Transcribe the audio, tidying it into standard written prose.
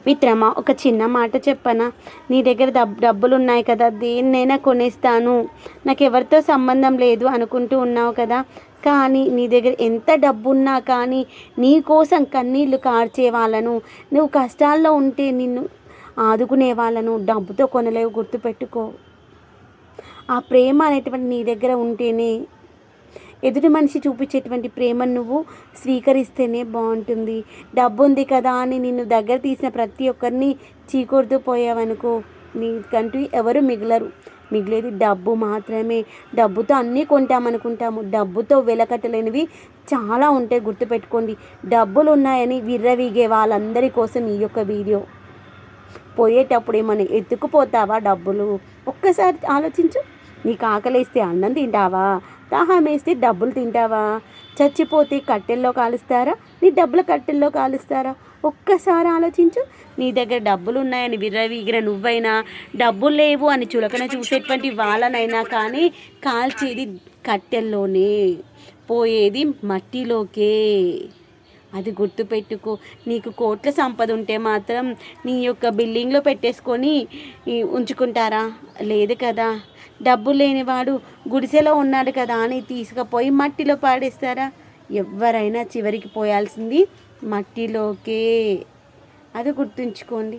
మిత్రమా, ఒక చిన్న మాట చెప్పనా? నీ దగ్గర డబ్బులు ఉన్నాయి కదా, దేన్నైనా కొనేస్తాను, నాకు ఎవరితో సంబంధం లేదు అనుకుంటూ ఉన్నావు కదా. కానీ నీ దగ్గర ఎంత డబ్బు ఉన్నా కానీ నీ కోసం కన్నీళ్లు కార్చే వాళ్ళను, నువ్వు కష్టాల్లో ఉంటే నిన్ను ఆదుకునే వాళ్ళను డబ్బుతో కొనలేవు, గుర్తుపెట్టుకో. ఆ ప్రేమ అనేటువంటి నీ దగ్గర ఉంటేనే, ఎదుటి మనిషి చూపించేటువంటి ప్రేమను నువ్వు స్వీకరిస్తేనే బాగుంటుంది. డబ్బు ఉంది కదా అని నిన్ను దగ్గర తీసిన ప్రతి ఒక్కరిని చీకొడుతూ పోయావనుకో, నీకంటూ ఎవరు మిగలరు. మిగిలేది డబ్బు మాత్రమే. డబ్బుతో అన్నీ కొంటామనుకుంటాము, డబ్బుతో వెలకట్టలేనివి చాలా ఉంటాయి, గుర్తుపెట్టుకోండి. డబ్బులు ఉన్నాయని విర్రవీగే వాళ్ళందరి కోసం ఈ యొక్క వీడియో. పోయేటప్పుడు ఏమైనా ఎత్తుకుపోతావా డబ్బులు? ఒక్కసారి ఆలోచించు. నీకు ఆకలేస్తే అన్నం తింటావా? దాహం వేస్తే డబ్బులు తింటావా? చచ్చిపోతే కట్టెల్లో కాలుస్తారా? నీ డబ్బుల కట్టెల్లో కాలుస్తారా? ఒక్కసారి ఆలోచించు. నీ దగ్గర డబ్బులు ఉన్నాయని విర్రవీగిన నువ్వైనా, డబ్బులు లేవు అని చులకన చూసేటువంటి వాళ్ళనైనా కానీ కాల్చేది కట్టెల్లోనే, పోయేది మట్టిలోకే. అది గుర్తుపెట్టుకో. నీకు కోట్ల సంపద ఉంటే మాత్రం నీ యొక్క బిల్డింగ్లో పెట్టేసుకొని ఉంచుకుంటారా? లేదు కదా. డబ్బు లేనివాడు గుడిసెలో ఉన్నాడు కదా అని తీసుకుపోయి మట్టిలో పాడేస్తారా? ఎవరైనా చివరికి పోయాల్సింది మట్టిలోకే. అది గుర్తుంచుకోండి.